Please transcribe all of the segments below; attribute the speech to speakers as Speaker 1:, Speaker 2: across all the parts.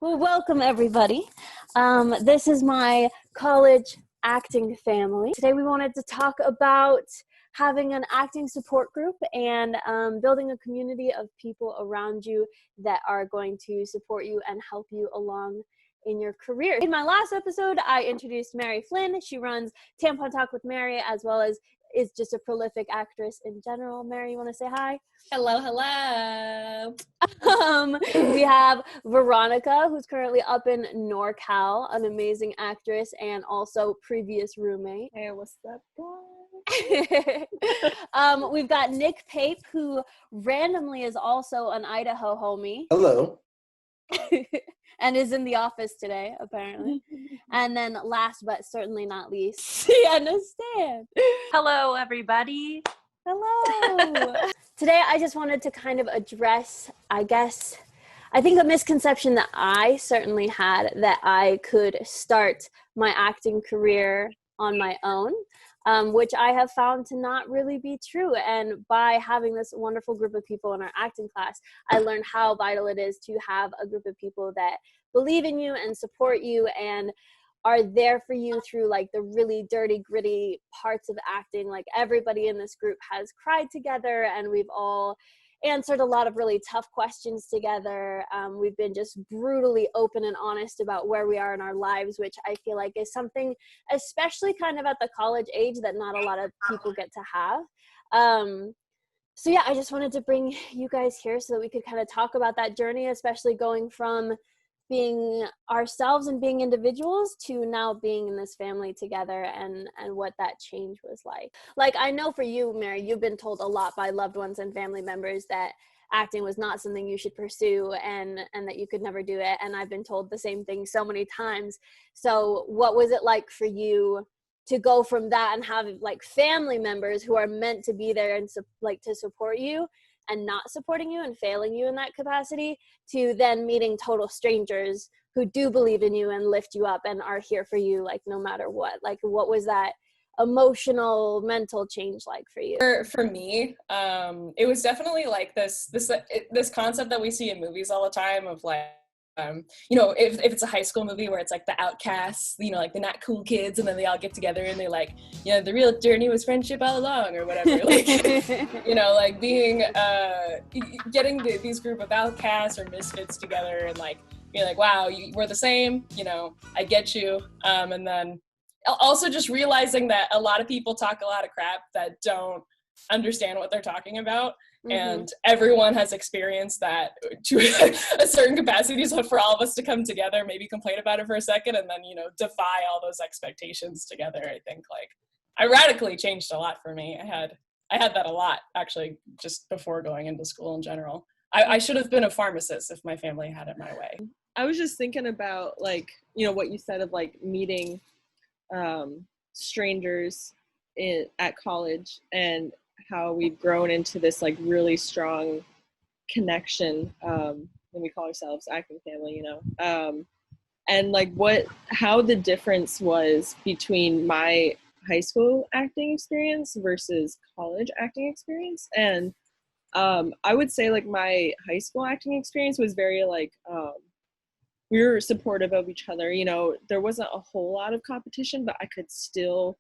Speaker 1: Well, welcome everybody. This is my college acting family. Today we wanted to talk about having an acting support group and building a community of people around you that are going to support you and help you along in your career. In my last episode, I introduced Mary Flynn. She runs Tampon Talk with Mary, as well as is just a prolific actress in general. Mary, you want to say hi?
Speaker 2: Hello, hello.
Speaker 1: We have Veronica, who's currently up in NorCal, an amazing actress and also previous roommate.
Speaker 2: Hey, what's up, guys?
Speaker 1: We've got Nick Pape, who randomly is also an Idaho homie.
Speaker 3: Hello.
Speaker 1: And is in the office today, apparently. And then last but certainly not least, Sienna Stann.
Speaker 4: Hello, everybody.
Speaker 1: Hello. Today, I just wanted to kind of address, I think a misconception that I certainly had that I could start my acting career on my own, which I have found to not really be true. And by having this wonderful group of people in our acting class, I learned how vital it is to have a group of people that believe in you and support you and are there for you through like the really dirty, gritty parts of acting. Like everybody in this group has cried together and we've all answered a lot of really tough questions together. We've been just brutally open and honest about where we are in our lives, which I feel like is something, especially kind of at the college age, that not a lot of people get to have. So yeah, I just wanted to bring you guys here so that we could kind of talk about that journey, especially going from being ourselves and being individuals to now being in this family together and what that change was like. Like, I know for you, Mary, you've been told a lot by loved ones and family members that acting was not something you should pursue and that you could never do it. And I've been told the same thing so many times. So what was it like for you to go from that and have like family members who are meant to be there and like to support you and not supporting you and failing you in that capacity, to then meeting total strangers who do believe in you and lift you up and are here for you, like no matter what? Like, what was that emotional, mental change like for you?
Speaker 2: For me, it was definitely like this concept that we see in movies all the time of like, if it's a high school movie where it's like the outcasts, like the not cool kids, and then they all get together and they like, the real journey was friendship all along or whatever. Like, like being, getting these group of outcasts or misfits together and like, being like, wow, we're the same, I get you. And then also just realizing that a lot of people talk a lot of crap that don't understand what they're talking about. And everyone has experienced that to a certain capacity. So for all of us to come together, maybe complain about it for a second and then, defy all those expectations together, I think like I radically changed a lot for me. I had that a lot actually just before going into school in general. I should have been a pharmacist if my family had it my way.
Speaker 5: I was just thinking about like, what you said of like meeting strangers at college and how we've grown into this like really strong connection when we call ourselves acting family, and like how the difference was between my high school acting experience versus college acting experience. And I would say like my high school acting experience was very like we were supportive of each other. There wasn't a whole lot of competition, but I could still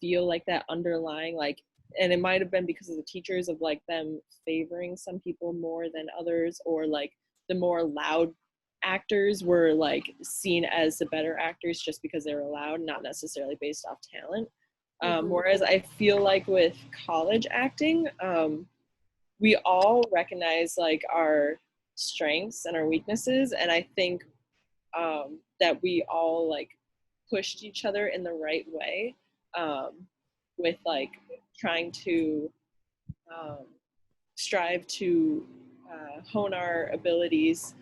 Speaker 5: feel like that underlying like, and it might have been because of the teachers of like them favoring some people more than others, or like the more loud actors were like seen as the better actors just because they were loud, not necessarily based off talent. Whereas I feel like with college acting, we all recognize like our strengths and our weaknesses. And I think that we all like pushed each other in the right way with like trying to strive to hone our abilities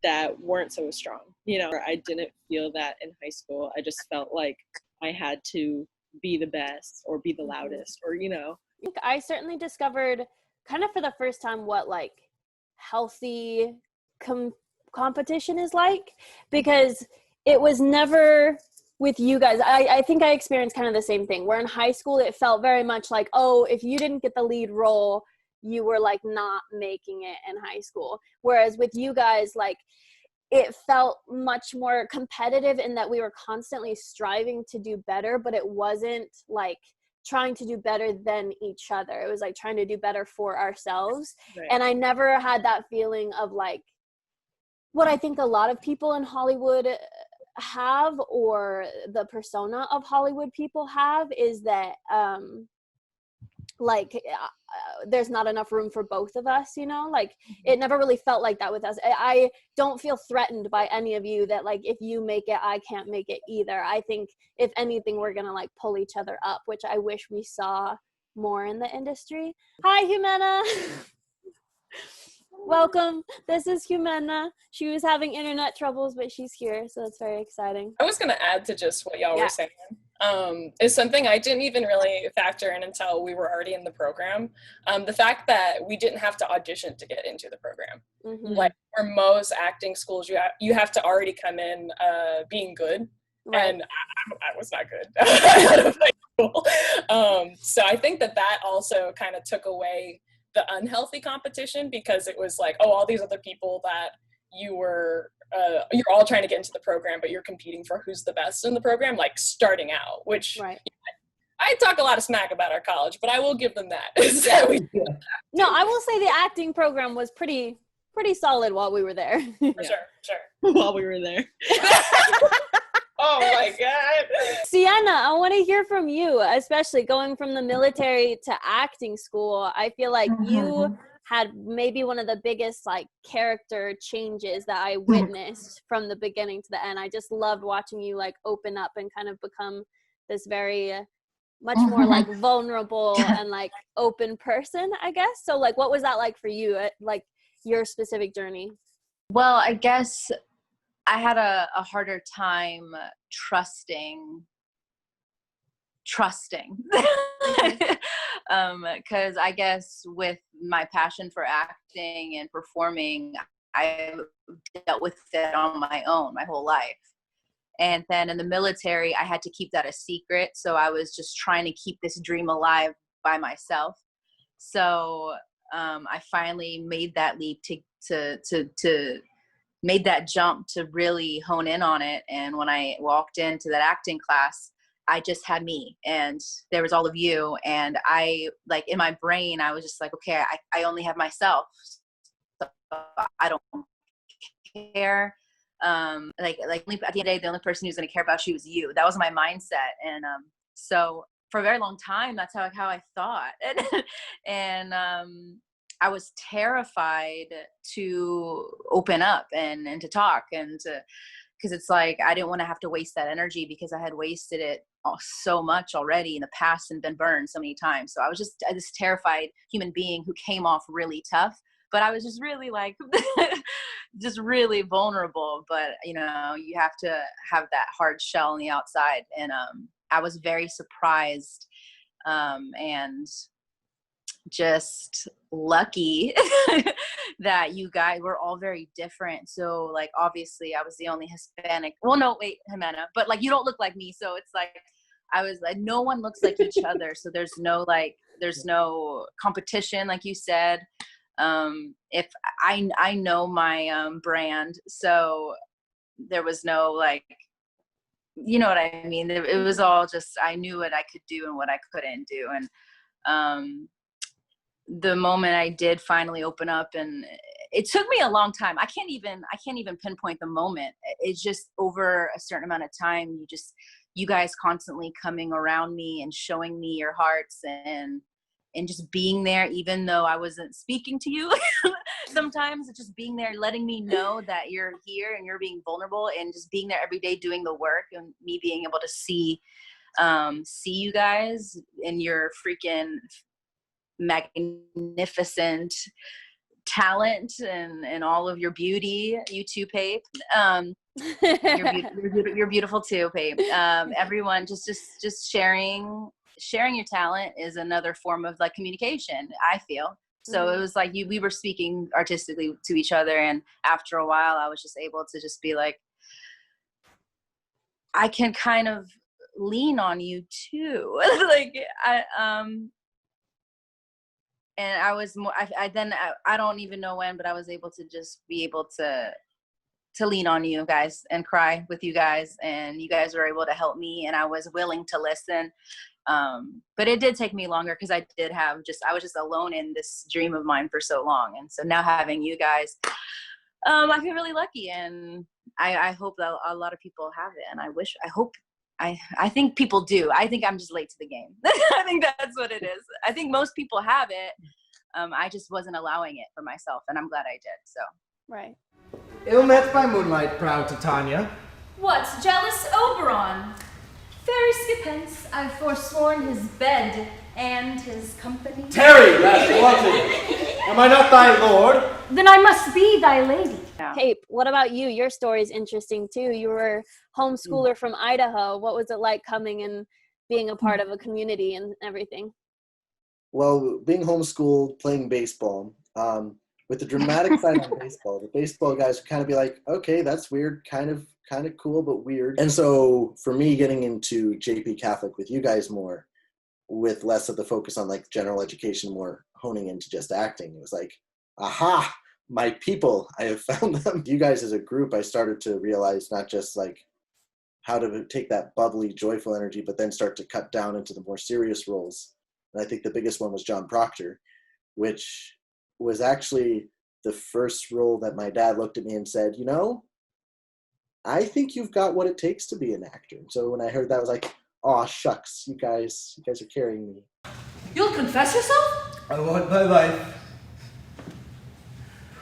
Speaker 5: that weren't so strong. I didn't feel that in high school. I just felt like I had to be the best or be the loudest or,
Speaker 1: I certainly discovered kind of for the first time what like healthy competition is like, because it was never with you guys. I think I experienced kind of the same thing, where in high school it felt very much like, oh, if you didn't get the lead role, you were like not making it in high school. Whereas with you guys, like it felt much more competitive in that we were constantly striving to do better, but it wasn't like trying to do better than each other. It was like trying to do better for ourselves.
Speaker 5: Right.
Speaker 1: And I never had that feeling of like what I think a lot of people in Hollywood have, or the persona of Hollywood people have, is that there's not enough room for both of us, you know, like it never really felt like that with us. I don't feel threatened by any of you that like if you make it I can't make it either. I think if anything we're gonna like pull each other up, which I wish we saw more in the industry. Hi Jimena. Welcome. This is Jimena. She was having internet troubles, but she's here, so it's very exciting.
Speaker 2: I was going to add to just what y'all were saying. Is something I didn't even really factor in until we were already in the program. The fact that we didn't have to audition to get into the program.
Speaker 1: Mm-hmm.
Speaker 2: Like for most acting schools, you have to already come in being good. Right. And I was not good out of high school. So I think that also kind of took away the unhealthy competition, because it was like, oh, all these other people that you're all trying to get into the program, but you're competing for who's the best in the program, like starting out, which
Speaker 1: right.
Speaker 2: I talk a lot of smack about our college, but I will give them that.
Speaker 1: No, I will say the acting program was pretty solid while we were there.
Speaker 2: Sure.
Speaker 5: While we were there.
Speaker 2: Oh my God.
Speaker 1: Sienna, I want to hear from you, especially going from the military to acting school. I feel like you had maybe one of the biggest like character changes that I witnessed from the beginning to the end. I just loved watching you like open up and kind of become this very much more like vulnerable and like open person, I guess. So like, what was that like for you, like your specific journey?
Speaker 4: Well, I guess I had a harder time trusting because I guess with my passion for acting and performing, I dealt with it on my own my whole life. And then in the military, I had to keep that a secret. So I was just trying to keep this dream alive by myself. So I finally made that leap to made that jump to really hone in on it. And when I walked into that acting class, I just had me and there was all of you. And I, like in my brain, I was just like, okay, I only have myself. So I don't care. Like at the end of the day, the only person who's going to care about you is you. That was my mindset. And so for a very long time, that's how I thought. And I was terrified to open up and to talk and to, because it's like I didn't want to have to waste that energy, because I had wasted it so much already in the past and been burned so many times. So I was just this terrified human being who came off really tough, but I was just really like just really vulnerable. But you know, you have to have that hard shell on the outside. And I was very surprised and just lucky that you guys were all very different. So like obviously I was the only Hispanic. Well, no, wait, Jimena, but like you don't look like me, so it's like I was like, no one looks like each other. So there's no competition, like you said. If I know my brand, so there was no like, you know what I mean? It was all just, I knew what I could do and what I couldn't do. And the moment I did finally open up, and it took me a long time. I can't even pinpoint the moment. It's just over a certain amount of time, you guys constantly coming around me and showing me your hearts and just being there, even though I wasn't speaking to you. Sometimes it's just being there, letting me know that you're here and you're being vulnerable, and just being there every day doing the work, and me being able to see you guys in your freaking magnificent talent and all of your beauty. You too, Pape. You're beautiful too, Pape. Everyone just sharing your talent is another form of like communication, I feel. So it was like we were speaking artistically to each other, and after a while I was just able to just be like, I can kind of lean on you too. Like and I was more, I don't even know when, but I was able to just be able to to lean on you guys and cry with you guys, and you guys were able to help me, and I was willing to listen. But it did take me longer because I was just alone in this dream of mine for so long. And so now having you guys, I feel really lucky, and I hope that a lot of people have it. And I think people do. I think I'm just late to the game. I think that's what it is. I think most people have it. I just wasn't allowing it for myself, and I'm glad I did. So.
Speaker 1: Right.
Speaker 3: Ill met by moonlight, proud Titania.
Speaker 6: What, jealous Oberon? Fairy Skippence, I've forsworn his bed and his company.
Speaker 3: Tarry, rash wanton! Am I not thy lord?
Speaker 6: Then I must be thy lady.
Speaker 4: Yeah.
Speaker 1: Pape, what about you? Your story is interesting too. You were homeschooler from Idaho. What was it like coming and being a part of a community and everything?
Speaker 7: Well, being homeschooled, playing baseball, with the dramatic side on baseball, the baseball guys would kind of be like, okay, that's weird, kind of cool, but weird. And so for me, getting into JP Catholic with you guys more, with less of the focus on like general education, more honing into just acting, it was like, aha, my people, I have found them. You guys as a group, I started to realize not just like how to take that bubbly, joyful energy, but then start to cut down into the more serious roles. And I think the biggest one was John Proctor, which was actually the first role that my dad looked at me and said, you know, I think you've got what it takes to be an actor. So when I heard that, I was like, aw, shucks, you guys are carrying me.
Speaker 6: You'll confess yourself?
Speaker 3: I want my life.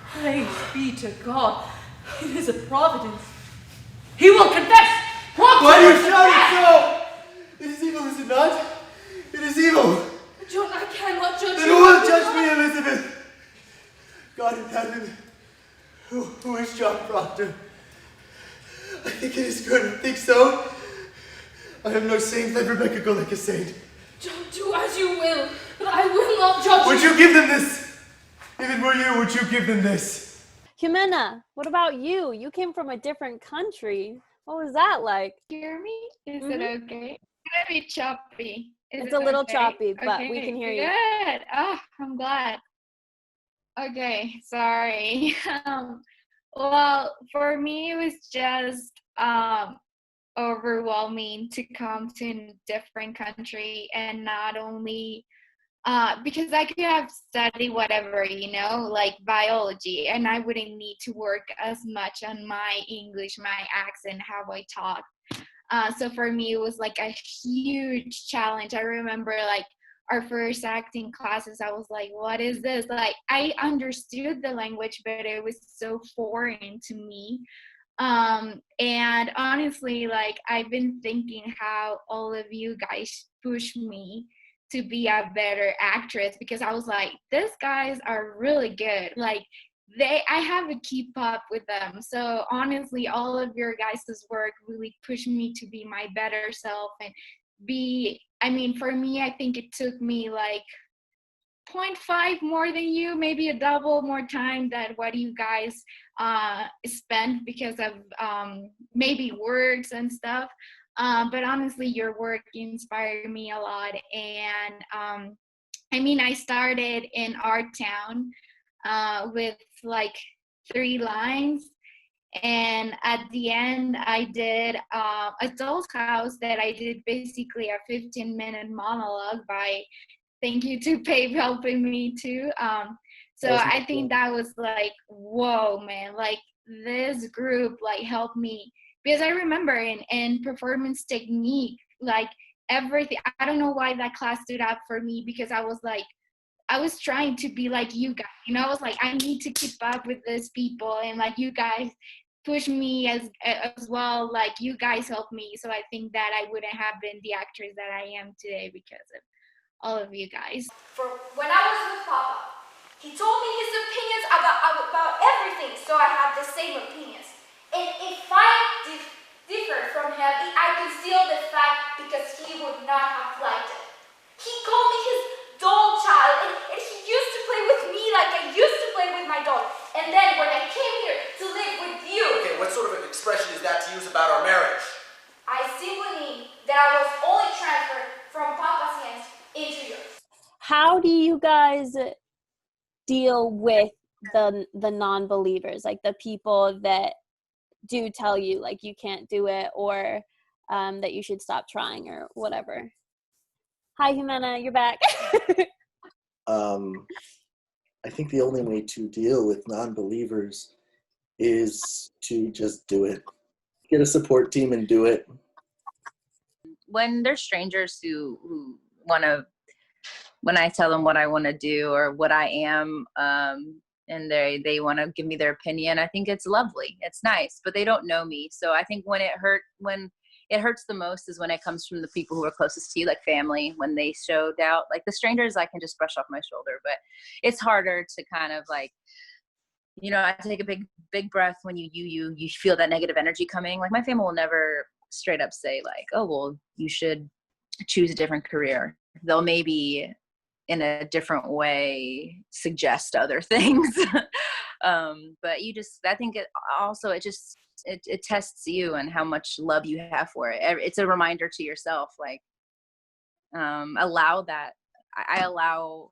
Speaker 6: Praise be to God. It is a providence. He will confess!
Speaker 3: Why do you shout it so? It is evil, is it not? It is evil.
Speaker 6: John, I cannot judge
Speaker 3: Then
Speaker 6: you.
Speaker 3: who will judge me, Elizabeth? God in heaven, who is John Proctor? I think it is good. I think so. I am no saint. Let Rebecca go like a saint.
Speaker 6: John, do as you will, but I will not judge
Speaker 3: Would you give them this? If it were you, would you give them this?
Speaker 1: Jimena, what about you? You came from a different country. What was that like?
Speaker 8: Hear me? Is
Speaker 1: Mhm.
Speaker 8: it okay? It's gonna be choppy. Is
Speaker 1: It's
Speaker 8: it
Speaker 1: a little
Speaker 8: okay?
Speaker 1: choppy, but we
Speaker 8: Okay,
Speaker 1: can hear you.
Speaker 8: Good. Oh, I'm glad. Okay, sorry. Well, for me, it was just overwhelming to come to a different country, and not only because I could have studied whatever, like biology, and I wouldn't need to work as much on my English, my accent, how I talk. So for me, it was like a huge challenge. I remember like our first acting classes, I was like, what is this? Like, I understood the language, but it was so foreign to me. And honestly, like, I've been thinking how all of you guys push me to be a better actress, because I was like, these guys are really good. Like, I have to keep up with them. So honestly, all of your guys' work really pushed me to be my better self and for me, I think it took me like 0.5 more than you, maybe a double more time than what you guys spent because of maybe works and stuff. But honestly, your work inspired me a lot. And I started in Art Town with like 3 lines. And at the end, I did a doll's house that I did basically a 15-minute monologue by, thank you to Pape helping me too. So I think that was like, whoa, man, like this group like helped me, because I remember in performance technique, like everything, I don't know why that class stood out for me, because I was trying to be like you guys, I was like, I need to keep up with these people, and like you guys push me as well, like you guys helped me. So I think that I wouldn't have been the actress that I am today because of all of you guys.
Speaker 9: For when I was with Papa, he told me his opinions about everything, so I have the same opinions. And if I differ from him, I conceal the fact because he would not have liked it. He called me his doll child, and he used to play with me like I used to play with my doll. And then when I came here to live with you...
Speaker 10: Okay, what sort of an expression is that to use about our marriage?
Speaker 9: I simply mean that I was only transferred from Papa's hands into yours.
Speaker 1: How do you guys deal with the non-believers, like the people that do tell you like you can't do it, or that you should stop trying or whatever. Hi, Jimena, you're back.
Speaker 7: I think the only way to deal with non-believers is to just do it. Get a support team and do it.
Speaker 4: When there's strangers who want to, when I tell them what I want to do or what I am, and they want to give me their opinion, I think it's lovely. It's nice, but they don't know me. So I think when it hurts the most is when it comes from the people who are closest to you, like family, when they show doubt. Like the strangers, I can just brush off my shoulder, but it's harder to kind of like, you know, I take a big breath when you feel that negative energy coming. Like my family will never straight up say like, oh, well, you should choose a different career. They'll maybe in a different way suggest other things. But I think it tests you and how much love you have for it. It's a reminder to yourself, like, allow that. I allow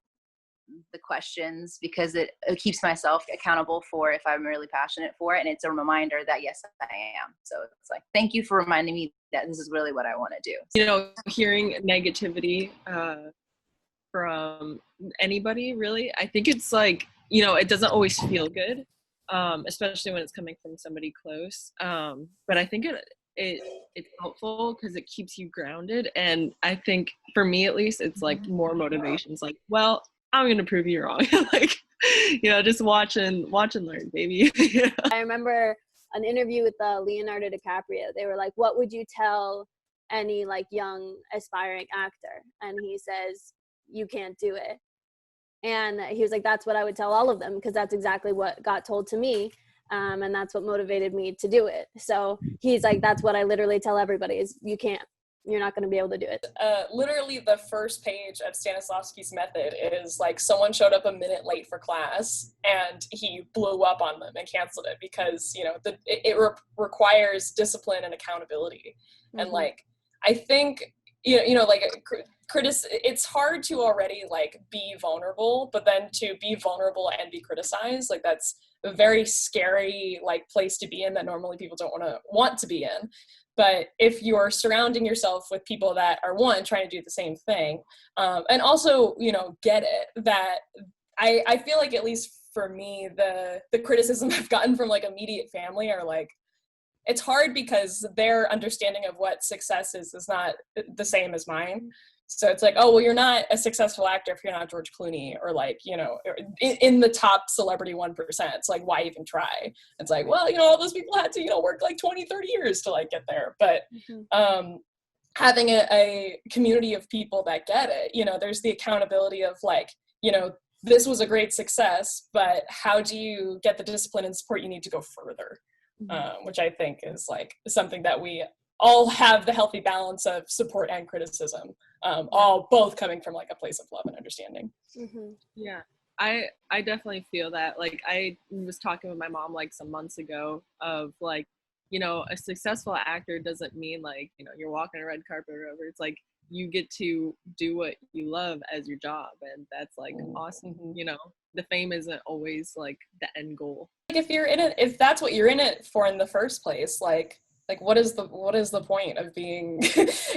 Speaker 4: the questions because it keeps myself accountable for if I'm really passionate for it. And it's a reminder that, yes, I am. So it's like, thank you for reminding me that this is really what I want to do.
Speaker 5: You know, hearing negativity from anybody, really, I think it's like, you know, it doesn't always feel good, especially when it's coming from somebody close. But I think it's helpful because it keeps you grounded. And I think for me, at least, it's like more motivations like, well, I'm going to prove you wrong. Like, you know, just watch and learn, baby. Yeah.
Speaker 1: I remember an interview with Leonardo DiCaprio. They were like, what would you tell any like young aspiring actor? And he says, you can't do it. And he was like, that's what I would tell all of them, because that's exactly what got told to me. And that's what motivated me to do it. So he's like, that's what I literally tell everybody is you're not going to be able to do it.
Speaker 2: Literally the first page of Stanislavski's method is like someone showed up a minute late for class and he blew up on them and canceled it because, you know, it requires discipline and accountability. Mm-hmm. And like, I think, you know, like it's hard to already like be vulnerable, but then to be vulnerable and be criticized, like that's a very scary like place to be in that normally people don't want to be in. But if you're surrounding yourself with people that are trying to do the same thing, and also, you know, get it, that I feel like, at least for me, the criticism I've gotten from like immediate family are like, it's hard because their understanding of what success is not the same as mine. So it's like, oh, well, you're not a successful actor if you're not George Clooney or like, you know, in the top celebrity 1%. It's like, why even try? It's like, well, you know, all those people had to, you know, work like 20, 30 years to like get there. But having a community of people that get it, you know, there's the accountability of like, you know, this was a great success, but how do you get the discipline and support you need to go further? Which I think is like something that we all have the healthy balance of support and criticism, all both coming from like a place of love and understanding.
Speaker 1: Mm-hmm.
Speaker 5: Yeah, I definitely feel that. Like I was talking with my mom like some months ago of like, you know, a successful actor doesn't mean like, you know, you're walking a red carpet or whatever. It's like you get to do what you love as your job, and that's like awesome. You know, the fame isn't always like the end goal.
Speaker 2: Like if that's what you're in it for in the first place, like what is the point of being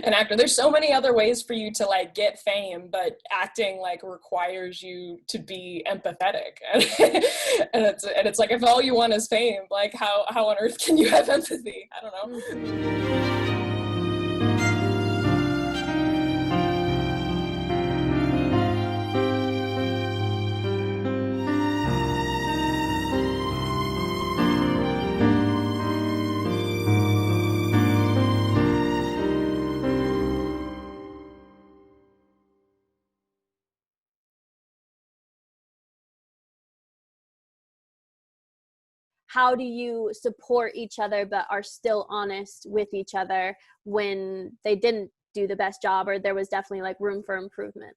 Speaker 2: an actor? There's so many other ways for you to like get fame, but acting like requires you to be empathetic. And it's like, if all you want is fame, like how on earth can you have empathy? I don't know.
Speaker 1: How do you support each other but are still honest with each other when they didn't do the best job or there was definitely like room for improvement?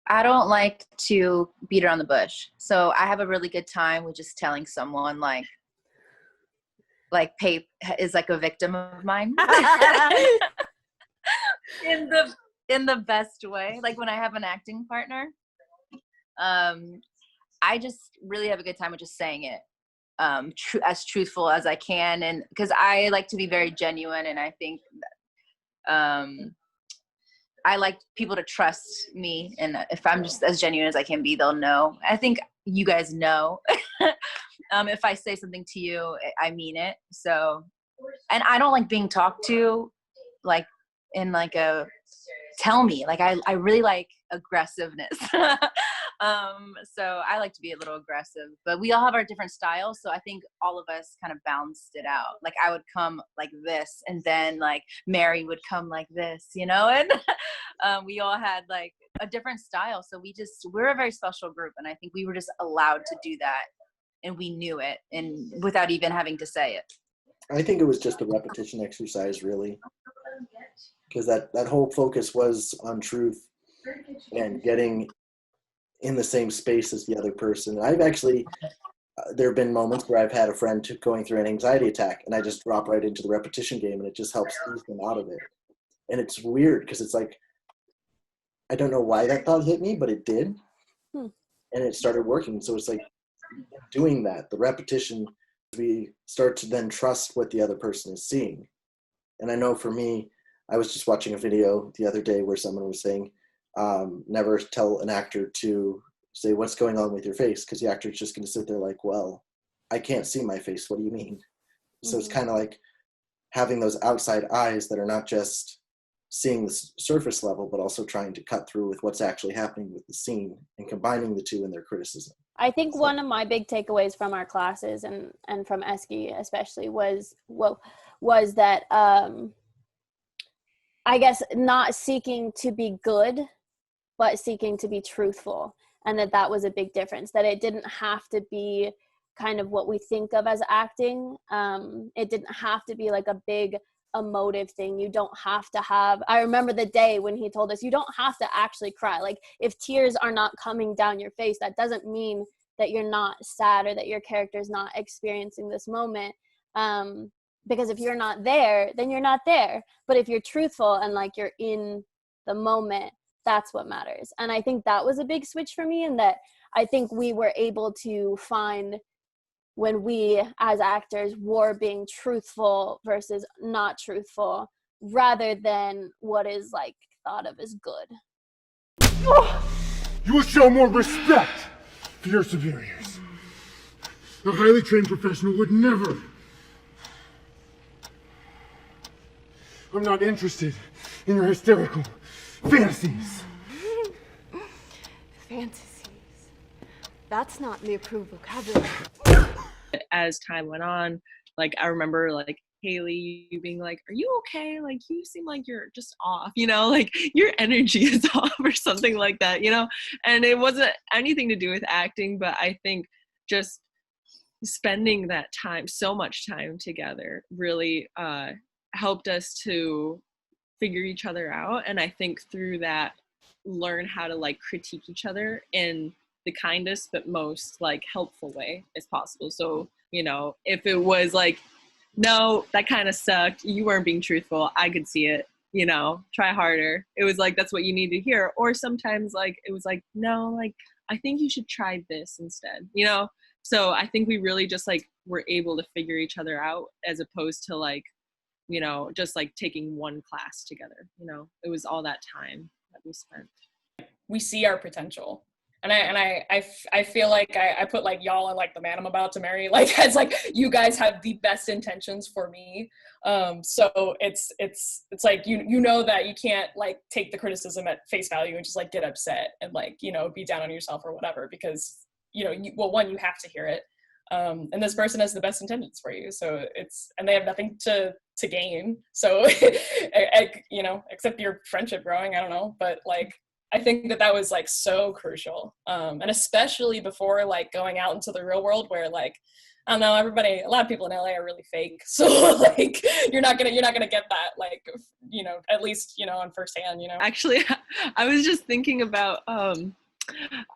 Speaker 4: I don't like to beat around the bush. So I have a really good time with just telling someone like Pape is like a victim of mine. in the best way. Like when I have an acting partner, I just really have a good time with just saying it. as truthful as I can, and because I like to be very genuine, and I think I like people to trust me, and if I'm just as genuine as I can be, they'll know. I think you guys know. If I say something to you, I mean it. So, and I don't like being talked to like in like a tell me, like I really like aggressiveness. So I like to be a little aggressive, but we all have our different styles. So I think all of us kind of balanced it out. Like I would come like this, and then like Mary would come like this, you know, and we all had like a different style. So we're a very special group. And I think we were just allowed to do that, and we knew it, and without even having to say it.
Speaker 7: I think it was just a repetition exercise, really, because that whole focus was on truth and getting in the same space as the other person. I've actually, there have been moments where I've had a friend going through an anxiety attack, and I just drop right into the repetition game, and it just helps ease them out of it. And it's weird because it's like, I don't know why that thought hit me, but it did. And it started working. So it's like doing that, the repetition, we start to then trust what the other person is seeing. And I know for me, I was just watching a video the other day where someone was saying, never tell an actor to say what's going on with your face, because the actor's just going to sit there like, well, I can't see my face. What do you mean? So it's kind of like having those outside eyes that are not just seeing the surface level, but also trying to cut through with what's actually happening with the scene and combining the two in their criticism.
Speaker 1: I think one of my big takeaways from our classes and from Eski especially was that I guess not seeking to be good, but seeking to be truthful. And that was a big difference, that it didn't have to be kind of what we think of as acting. It didn't have to be like a big emotive thing. You don't have to have, I remember the day when he told us, you don't have to actually cry. Like if tears are not coming down your face, that doesn't mean that you're not sad or that your character is not experiencing this moment. Because if you're not there, then you're not there. But if you're truthful and like you're in the moment, that's what matters. And I think that was a big switch for me, and that I think we were able to find when we as actors were being truthful versus not truthful, rather than what is like thought of as good.
Speaker 11: You will show more respect for your superiors. A highly trained professional would never. I'm not interested in your hysterical fantasies.
Speaker 12: Fantasies. That's not the approved vocabulary.
Speaker 5: As time went on, like I remember like Hailey, you being like, are you okay? Like you seem like you're just off, you know, like your energy is off or something like that, you know? And it wasn't anything to do with acting, but I think just spending that time, so much time together really helped us to figure each other out. And I think through that, learn how to like critique each other in the kindest but most like helpful way as possible. So, you know, if it was like, no, that kind of sucked, you weren't being truthful, I could see it, you know, try harder. It was like, that's what you need to hear. Or sometimes like, it was like, no, like, I think you should try this instead, you know? So I think we really just like were able to figure each other out, as opposed to like, you know, just like taking one class together, you know? It was all that time that we spent.
Speaker 2: We see our potential. And I feel like I put like y'all and like the man I'm about to marry, like as like you guys have the best intentions for me. So it's like you know that you can't like take the criticism at face value and just like get upset and like, you know, be down on yourself or whatever, because you know, you have to hear it. And this person has the best intentions for you. So and they have nothing to gain. So, you know, except your friendship growing, I don't know, but like, I think that was like so crucial. And especially before like going out into the real world where like, I don't know, a lot of people in LA are really fake. So like, you're not gonna get that, like, you know, at least, you know, on firsthand, you know.
Speaker 5: Actually, I was just thinking about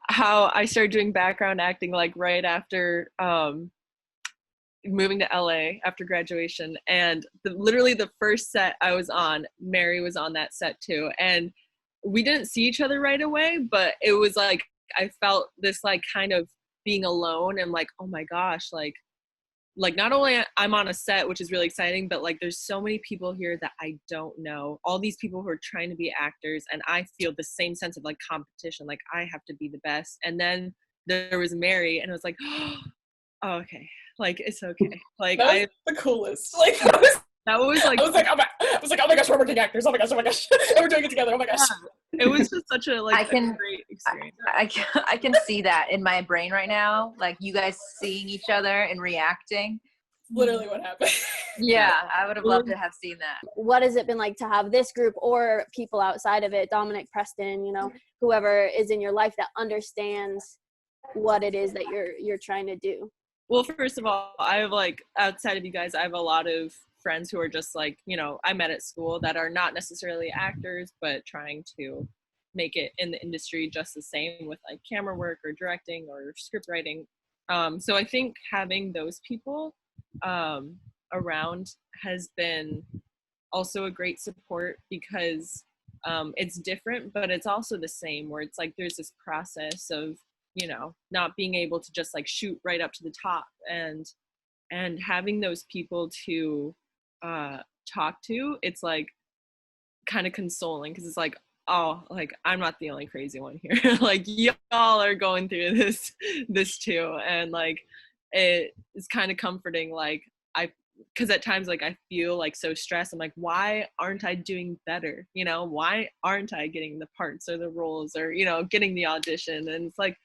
Speaker 5: how I started doing background acting like right after moving to LA after graduation. And literally the first set I was on, Mary was on that set too. And we didn't see each other right away, but it was like, I felt this like kind of being alone and like, oh my gosh, like like not only I'm on a set, which is really exciting, but like there's so many people here that I don't know. All these people who are trying to be actors, and I feel the same sense of like competition, like I have to be the best. And then there was Mary, and it was like, oh, okay, like it's okay. Like
Speaker 2: that was the coolest. Like I was like, oh my gosh, we're working actors. Oh my gosh, and we're doing it together. Oh my gosh.
Speaker 5: Yeah. It was just such a like great experience.
Speaker 4: I can see that in my brain right now, like you guys seeing each other and reacting.
Speaker 2: Literally what happened.
Speaker 4: Yeah, I would have loved to have seen that.
Speaker 1: What has it been like to have this group or people outside of it, Dominic, Preston, you know, whoever is in your life that understands what it is that you're trying to do?
Speaker 5: Well, first of all, I have like, outside of you guys, I have a lot of friends who are just like, you know, I met at school that are not necessarily actors, but trying to make it in the industry just the same with like camera work or directing or script writing. So I think having those people around has been also a great support, because it's different, but it's also the same, where it's like there's this process of, you know, not being able to just like shoot right up to the top, and having those people to talk to, it's like kind of consoling, because it's like, oh, like I'm not the only crazy one here. Like y'all are going through this too, and like it is kind of comforting. Like because at times like I feel like so stressed. I'm like, why aren't I doing better? You know, why aren't I getting the parts or the roles, or, you know, getting the audition? And it's like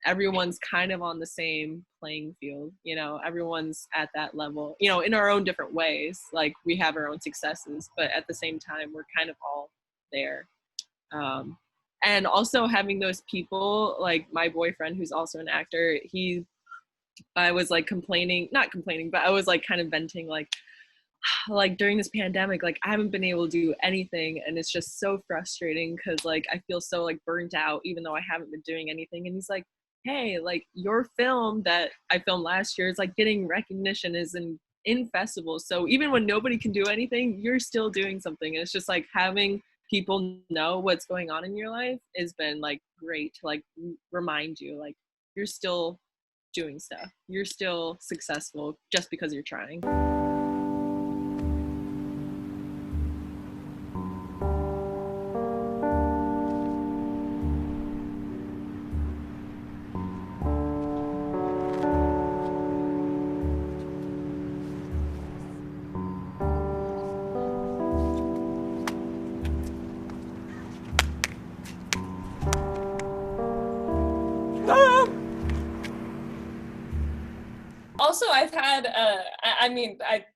Speaker 5: everyone's kind of on the same playing field, you know, everyone's at that level, you know, in our own different ways. Like we have our own successes, but at the same time we're kind of all there. And also having those people, like my boyfriend who's also an actor, I was like not complaining, but I was like kind of venting, like during this pandemic, like I haven't been able to do anything, and it's just so frustrating, because like I feel so like burnt out even though I haven't been doing anything. And he's like, hey, like your film that I filmed last year is like getting recognition, is in festivals, so even when nobody can do anything, you're still doing something. And it's just like having people know what's going on in your life has been like great to like remind you, like you're still doing stuff, you're still successful just because you're trying.
Speaker 2: Also, I've had,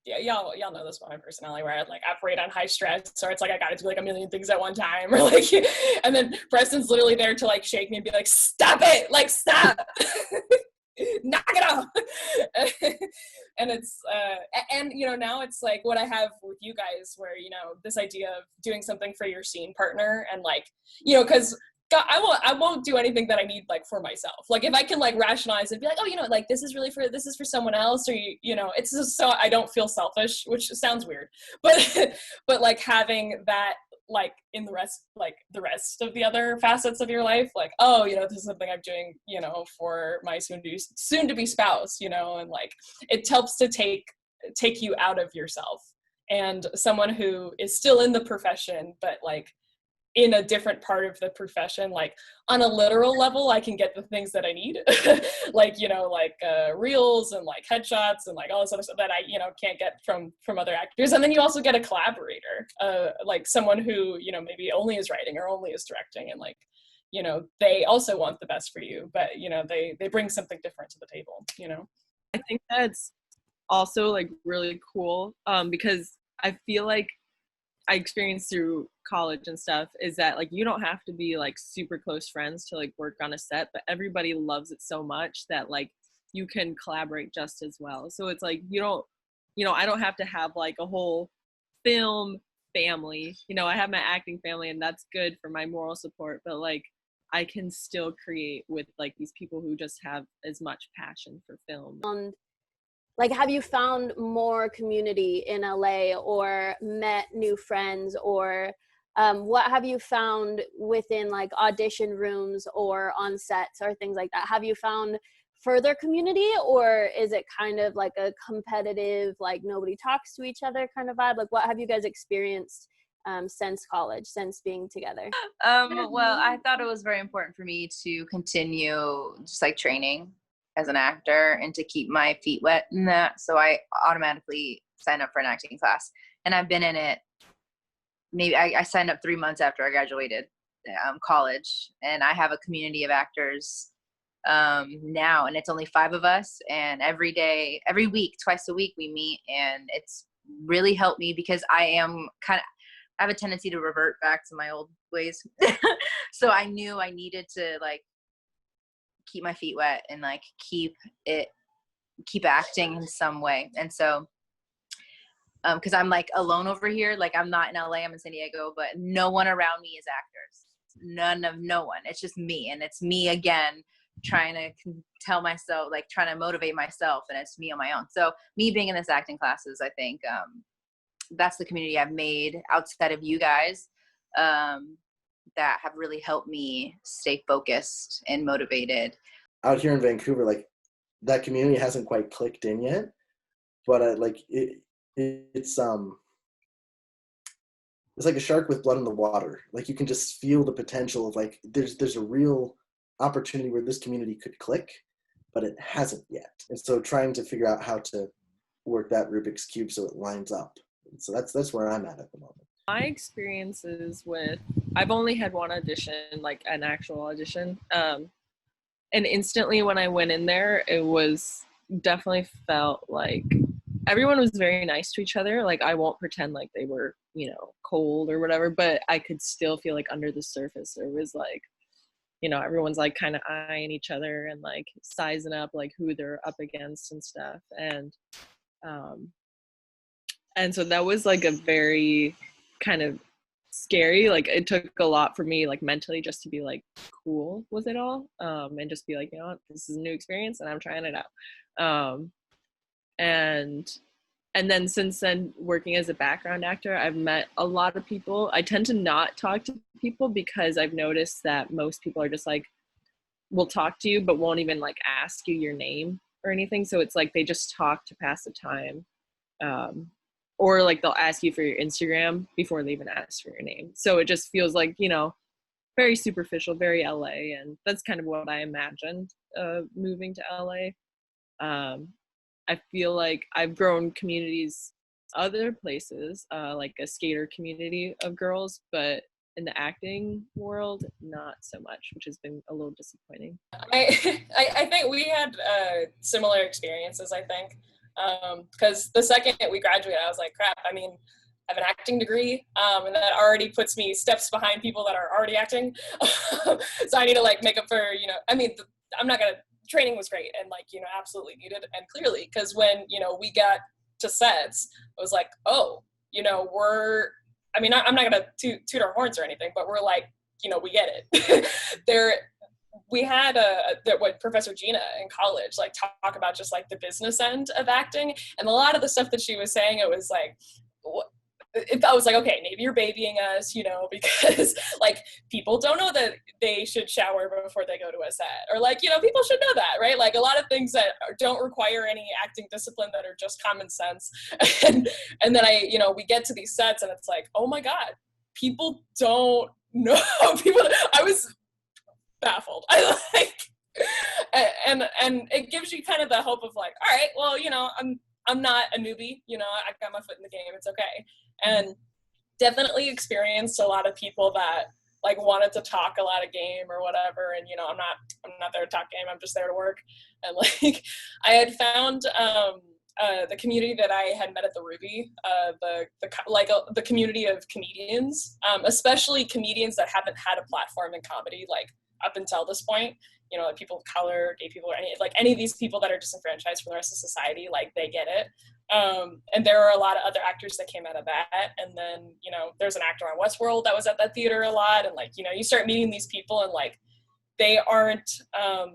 Speaker 2: y'all know this about my personality, where I like operate on high stress, or it's like I gotta do like a million things at one time, or like, and then Preston's literally there to like shake me and be like, stop it, like stop, knock it off. And it's, and you know, now it's like what I have with you guys, where, you know, this idea of doing something for your scene partner, and like, you know, because God, I won't do anything that I need like for myself. Like if I can like rationalize and be like, oh, you know, like this is for someone else, or you know, it's just so I don't feel selfish, which sounds weird, but like having that like in the rest of the other facets of your life, like, oh, you know, this is something I'm doing, you know, for my soon to be spouse, you know, and like it helps to take you out of yourself, and someone who is still in the profession, but like in a different part of the profession, like on a literal level, I can get the things that I need, like, you know, like reels and like headshots and like all this other stuff that I, you know, can't get from other actors. And then you also get a collaborator, like someone who, you know, maybe only is writing or only is directing, and like, you know, they also want the best for you, but you know, they bring something different to the table, you know.
Speaker 5: I think that's also like really cool, because I feel like I experienced through college and stuff is that like you don't have to be like super close friends to like work on a set, but everybody loves it so much that like you can collaborate just as well. So it's like I don't have to have like a whole film family, you know, I have my acting family, and that's good for my moral support, but like I can still create with like these people who just have as much passion for film.
Speaker 1: Like, have you found more community in LA, or met new friends, or what have you found within like audition rooms or on sets or things like that? Have you found further community, or is it kind of like a competitive, like nobody talks to each other kind of vibe? Like what have you guys experienced since college, since being together?
Speaker 4: Well, I thought it was very important for me to continue just like training as an actor and to keep my feet wet in that. So I automatically signed up for an acting class, and I've been in it. Maybe I signed up 3 months after I graduated college, and I have a community of actors now, and it's only 5 of us, and every week, twice a week we meet, and it's really helped me because I have a tendency to revert back to my old ways. So I knew I needed to like keep my feet wet and like keep acting in some way. And so because I'm like alone over here, like I'm not in LA, I'm in San Diego, but no one around me is actors. No one. It's just me, and it's me again trying to tell myself, like trying to motivate myself, and it's me on my own. So me being in this acting classes, I think that's the community I've made outside of you guys that have really helped me stay focused and motivated.
Speaker 7: Out here in Vancouver, like that community hasn't quite clicked in yet, but it's like a shark with blood in the water. Like you can just feel the potential of like there's a real opportunity where this community could click, but it hasn't yet. And so trying to figure out how to work that Rubik's Cube so it lines up. So that's where I'm at the moment.
Speaker 5: My experiences I've only had one audition, like an actual audition. And instantly when I went in there, it was definitely felt like everyone was very nice to each other. Like I won't pretend like they were, cold or whatever, but I could still feel like under the surface there was like, everyone's like kind of eyeing each other and like sizing up like who they're up against and stuff. And so that was like a very kind of scary, like it took a lot for me like mentally just to be like cool with it all, and just be like, this is a new experience and I'm trying it out. And then since then, working as a background actor, I've met a lot of people. I tend to not talk to people because I've noticed that most people are just like, will talk to you, but won't even like ask you your name or anything. So it's like they just talk to pass the time. Or like they'll ask you for your Instagram before they even ask for your name. So it just feels like, very superficial, very LA. And that's kind of what I imagined moving to LA. I feel like I've grown communities other places, like a skater community of girls, but in the acting world, not so much, which has been a little disappointing.
Speaker 2: I think we had similar experiences, I think. Because the second we graduated, I was like, crap, I mean, I have an acting degree, and that already puts me steps behind people that are already acting. So I need to like make up for, I'm not going to, training was great and like, absolutely needed. And clearly, because when, we got to sets, I was like, oh, I'm not going to toot our horns or anything, but we're like, we get it. We had what Professor Gina in college like talk about just like the business end of acting, and a lot of the stuff that she was saying, it was like, I was like, okay, maybe you're babying us, because like people don't know that they should shower before they go to a set, or like, people should know that, right? Like a lot of things that don't require any acting discipline that are just common sense. And then we get to these sets and it's like, oh my God, people don't know. I was baffled. And it gives you kind of the hope of like, all right, well, I'm not a newbie, I got my foot in the game, it's okay. And definitely experienced a lot of people that like wanted to talk a lot of game or whatever, and I'm not there to talk game, I'm just there to work. And like I had found the community that I had met at the Ruby, the community of comedians, especially comedians that haven't had a platform in comedy like up until this point, like people of color, gay people, or any of these people that are disenfranchised from the rest of society, like they get it. And there are a lot of other actors that came out of that. And then, there's an actor on Westworld that was at that theater a lot. And like, you start meeting these people and like, they aren't, a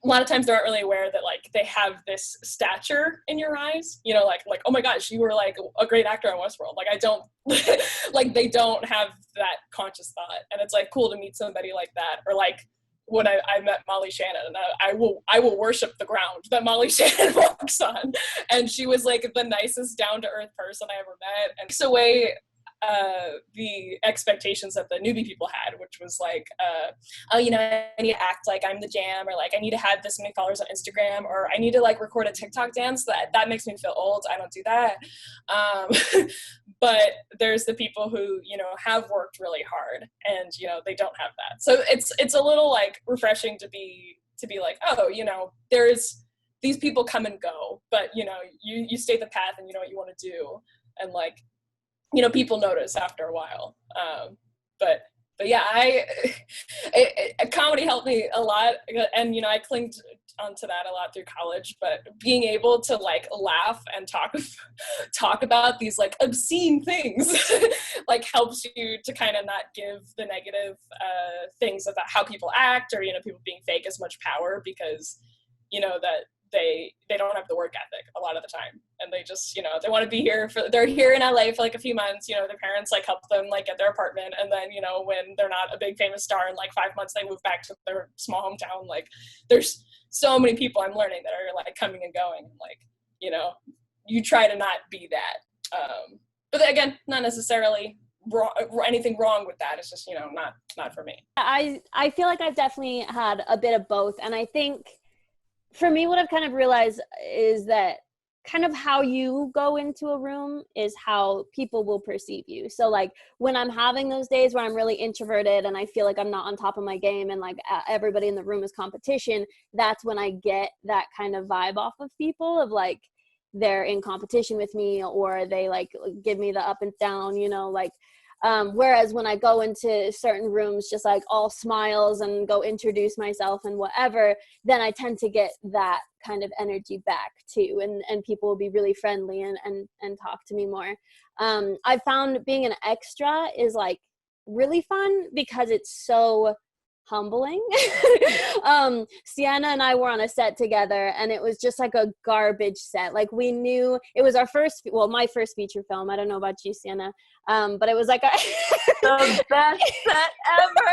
Speaker 2: lot of times they aren't really aware that like they have this stature in your eyes, like, oh my gosh, you were like a great actor on Westworld. Like I don't, like they don't have that conscious thought. And it's like cool to meet somebody like that, or like, when I met Molly Shannon, and I will worship the ground that Molly Shannon walks on. And she was like the nicest down to earth person I ever met, and takes away the expectations that the newbie people had, which was like, oh, you know, I need to act like I'm the jam, or like I need to have this many followers on Instagram, or I need to like record a TikTok dance. That makes me feel old. I don't do that. But there's the people who, you know, have worked really hard, and, you know, they don't have that. So it's a little like refreshing to be like, oh, you know, there's these people come and go, but, you know, you stay the path and you know what you want to do. And like, you know, people notice after a while. But yeah, comedy helped me a lot, and, you know, I clinged onto that a lot through college, but being able to like laugh and talk about these like obscene things like helps you to kind of not give the negative things about how people act, or, you know, people being fake as much power, because, you know, that they don't have the work ethic a lot of the time, and they just, you know, they want to be here they're here in LA for like a few months, you know, their parents like help them like get their apartment, and then, you know, when they're not a big famous star in like 5 months, they move back to their small hometown. Like there's so many people I'm learning that are like coming and going, and like, you know, you try to not be that, but again, not necessarily anything wrong with that. It's just, you know, not for me.
Speaker 1: I feel like I've definitely had a bit of both, and I think for me, what I've kind of realized is that kind of how you go into a room is how people will perceive you. So like when I'm having those days where I'm really introverted and I feel like I'm not on top of my game, and like everybody in the room is competition, that's when I get that kind of vibe off of people of like they're in competition with me, or they like give me the up and down, you know, like whereas when I go into certain rooms just like all smiles and go introduce myself and whatever, then I tend to get that kind of energy back too, and people will be really friendly and talk to me more. I found being an extra is like really fun because it's so humbling. Sienna and I were on a set together, and it was just like a garbage set. Like we knew it was our my first feature film. I don't know about you, Sienna, but it was like
Speaker 4: the best set ever.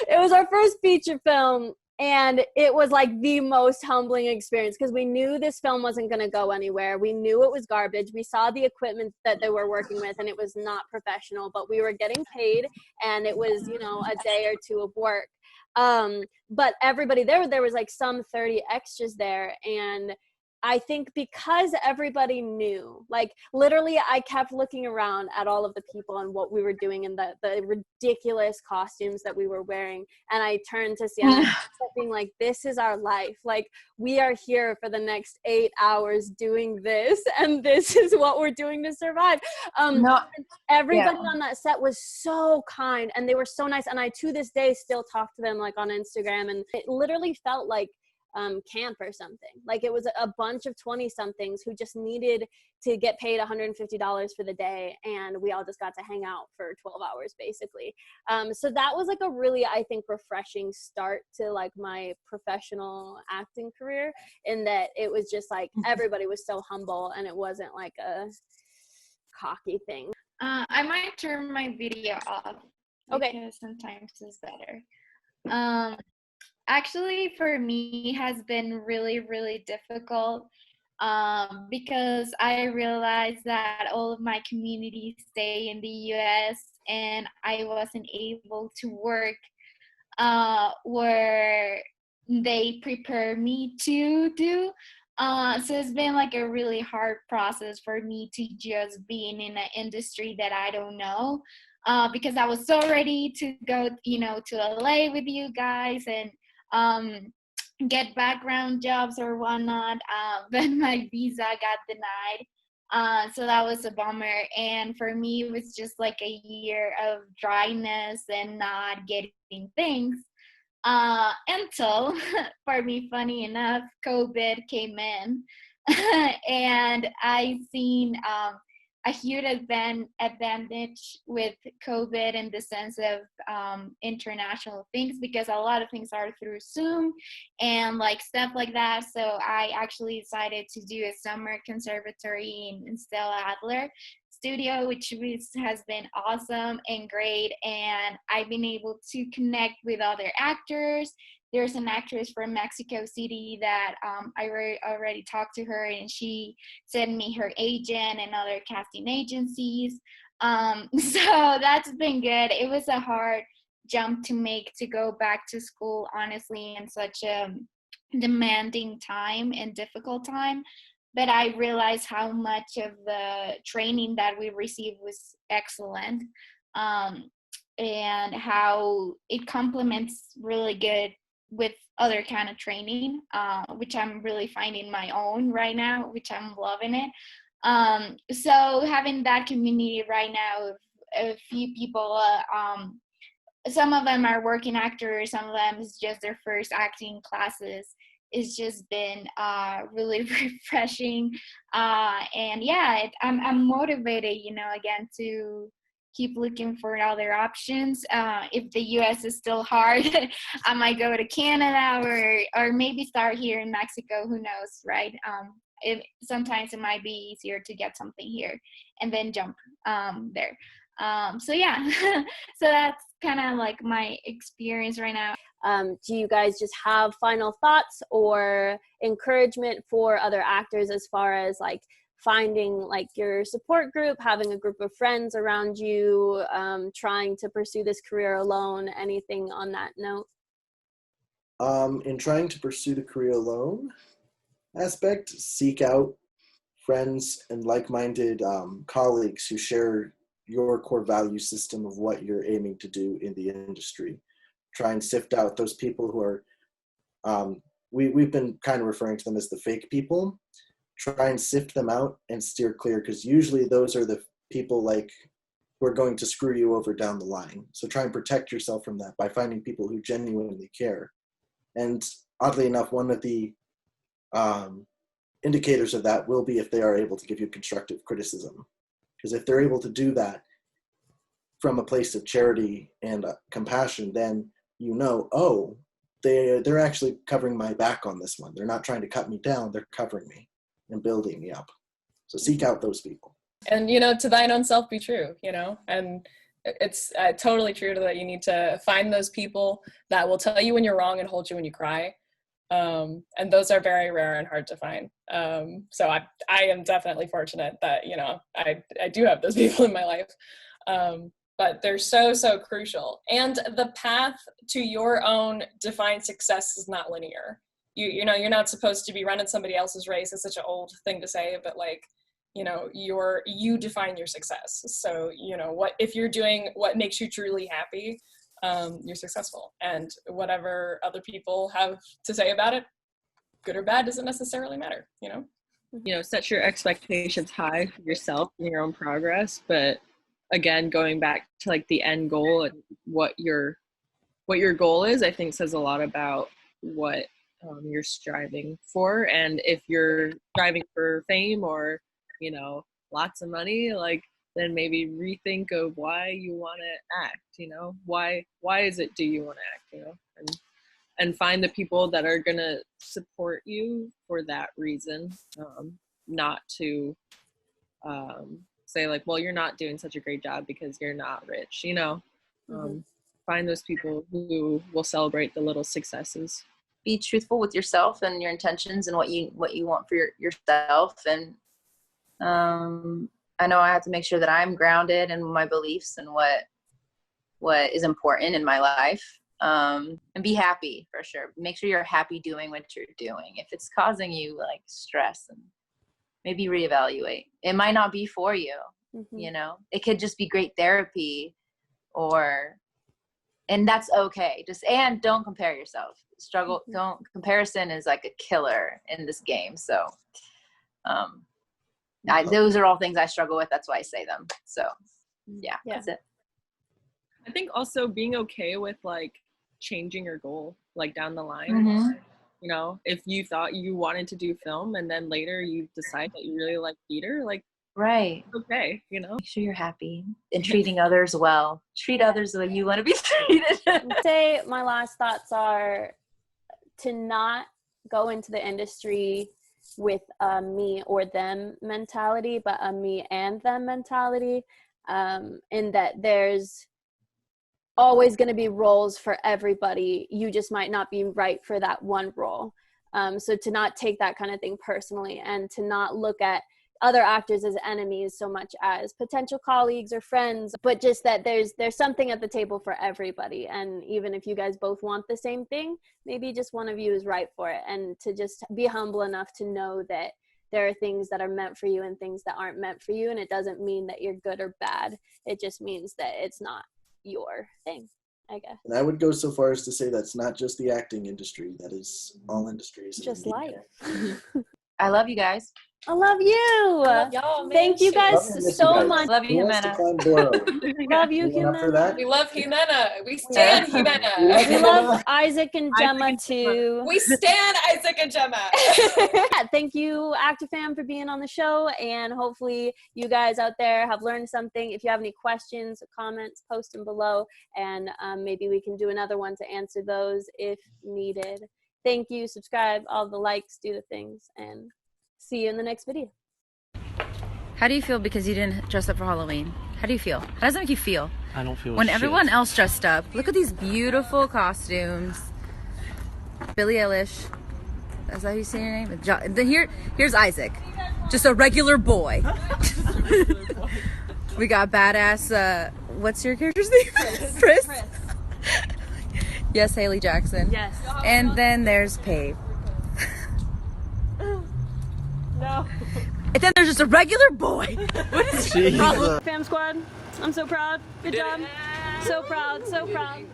Speaker 1: It was our first feature film, and it was like the most humbling experience because we knew this film wasn't going to go anywhere. We knew it was garbage. We saw the equipment that they were working with, and it was not professional, but we were getting paid, and it was, you know, a day or two of work. But everybody there was like some 30 extras there, and I think because everybody knew, like literally I kept looking around at all of the people and what we were doing and the ridiculous costumes that we were wearing. And I turned to Sienna being like, this is our life. Like we are here for the next 8 hours doing this, and this is what we're doing to survive. Everybody on that set was so kind, and they were so nice. And I, to this day, still talk to them like on Instagram, and it literally felt like camp or something. Like it was a bunch of 20 somethings who just needed to get paid $150 for the day, and we all just got to hang out for 12 hours basically. So that was like a really, I think, refreshing start to like my professional acting career, in that it was just like everybody was so humble, and it wasn't like a cocky thing.
Speaker 8: I might turn my video off because sometimes it's better. Actually, for me, has been really, really difficult because I realized that all of my community stay in the U.S. and I wasn't able to work where they prepare me to do. So it's been like a really hard process for me to just being in an industry that I don't know. Because I was so ready to go, you know, to LA with you guys and get background jobs or whatnot, but my visa got denied. So that was a bummer. And for me, it was just like a year of dryness and not getting things. Until, for me, funny enough, COVID came in. And I seen a huge advantage with COVID in the sense of international things, because a lot of things are through Zoom and like stuff like that. So I actually decided to do a summer conservatory in Stella studio, which has been awesome and great. And I've been able to connect with other actors. There's an actress from Mexico City that I already talked to her, and she sent me her agent and other casting agencies. So that's been good. It was a hard jump to make to go back to school, honestly, in such a demanding time and difficult time. But I realized how much of the training that we received was excellent, and how it complements really good with other kind of training, which I'm really finding my own right now, which I'm loving it. So having that community right now of a few people, some of them are working actors, some of them is just their first acting classes. It's just been really refreshing, and yeah, I'm motivated, again, to keep looking for other options. If the U.S. is still hard, I might go to Canada or maybe start here in Mexico. Who knows, right? Sometimes it might be easier to get something here and then jump there. So yeah, so that's kind of like my experience right now.
Speaker 1: Do you guys just have final thoughts or encouragement for other actors as far as like finding like your support group, having a group of friends around you, trying to pursue this career alone? Anything on that note?
Speaker 7: In trying to pursue the career alone aspect, seek out friends and like-minded colleagues who share your core value system of what you're aiming to do in the industry. Try and sift out those people who are, we've been kind of referring to them as the fake people. Try and sift them out and steer clear, because usually those are the people like who are going to screw you over down the line. So try and protect yourself from that by finding people who genuinely care. And oddly enough, one of the indicators of that will be if they are able to give you constructive criticism. Because if they're able to do that from a place of charity and compassion, then oh, they're actually covering my back on this one. They're not trying to cut me down, they're covering me and building me up. So seek out those people. And,
Speaker 2: to thine own self be true, and it's totally true that you need to find those people that will tell you when you're wrong and hold you when you cry. And those are very rare and hard to find. So I am definitely fortunate that, I do have those people in my life. But they're so, so crucial. And the path to your own defined success is not linear. You're not supposed to be running somebody else's race. It's such an old thing to say, but you define your success. So, if you're doing what makes you truly happy, you're successful. And whatever other people have to say about it, good or bad, doesn't necessarily matter,
Speaker 5: Set your expectations high for yourself and your own progress, but again, going back to like the end goal and what your goal is, I think says a lot about what you're striving for. And if you're striving for fame or, lots of money, then maybe rethink of why you want to act, why is it do you want to act, and find the people that are going to support you for that reason, not to say well, you're not doing such a great job because you're not rich, find those people who will celebrate the little successes.
Speaker 4: Be truthful with yourself and your intentions and what you want for yourself. And I know I have to make sure that I'm grounded in my beliefs and what is important in my life, and be happy for sure. Make sure you're happy doing what you're doing. If it's causing you stress, and maybe reevaluate. It might not be for you, it could just be great therapy, and that's okay. And don't compare yourself. Comparison is like a killer in this game. So, those are all things I struggle with. That's why I say them. So yeah. That's it.
Speaker 5: I think also being okay with changing your goal down the line.
Speaker 4: Mm-hmm.
Speaker 5: If you thought you wanted to do film and then later you decide that you really like theater,
Speaker 4: right.
Speaker 5: Okay,
Speaker 4: Make sure you're happy and treating others well. Treat others the way you want to be treated.
Speaker 1: Say my last thoughts are to not go into the industry with a me or them mentality, but a me and them mentality, in that there's always going to be roles for everybody. You just might not be right for that one role. So to not take that kind of thing personally, and to not look at other actors as enemies so much as potential colleagues or friends, but just that there's something at the table for everybody. And even if you guys both want the same thing, maybe just one of you is right for it, and to just be humble enough to know that there are things that are meant for you and things that aren't meant for you. And it doesn't mean that you're good or bad. It just means that it's not your thing, I guess.
Speaker 7: And I would go so far as to say that's not just the acting industry, that is all industries.
Speaker 1: Just life.
Speaker 4: I love you guys.
Speaker 1: I love you.
Speaker 2: Y'all,
Speaker 1: Thank you guys so much.
Speaker 4: Love you, Jimena.
Speaker 1: Love you, Jimena.
Speaker 2: We love Jimena. We stand Jimena.
Speaker 1: We love Isaac and Gemma too.
Speaker 2: We stand Isaac and Gemma.
Speaker 1: Yeah, thank you, ActorFam, for being on the show, and hopefully you guys out there have learned something. If you have any questions or comments, post them below, and maybe we can do another one to answer those if needed. Thank you. Subscribe, all the likes, do the things, and see you in the next video.
Speaker 13: How do you feel because you didn't dress up for Halloween? How do you feel? How does it make you feel?
Speaker 14: I don't feel
Speaker 13: when
Speaker 14: shit.
Speaker 13: Everyone else dressed up. Look at these beautiful costumes. Billie Eilish. Is that how you say your name? Here's Isaac. Just a regular boy. We got badass, what's your character's name? Chris? Yes, Hailey Jackson.
Speaker 1: Yes.
Speaker 13: And then there's Pape.
Speaker 1: No.
Speaker 13: And then there's just a regular boy. What is your problem?
Speaker 1: Fam Squad, I'm so proud. Good job. So proud, so proud.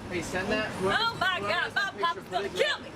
Speaker 10: Hey, send that.
Speaker 13: Oh my God, my papa's gonna kill me.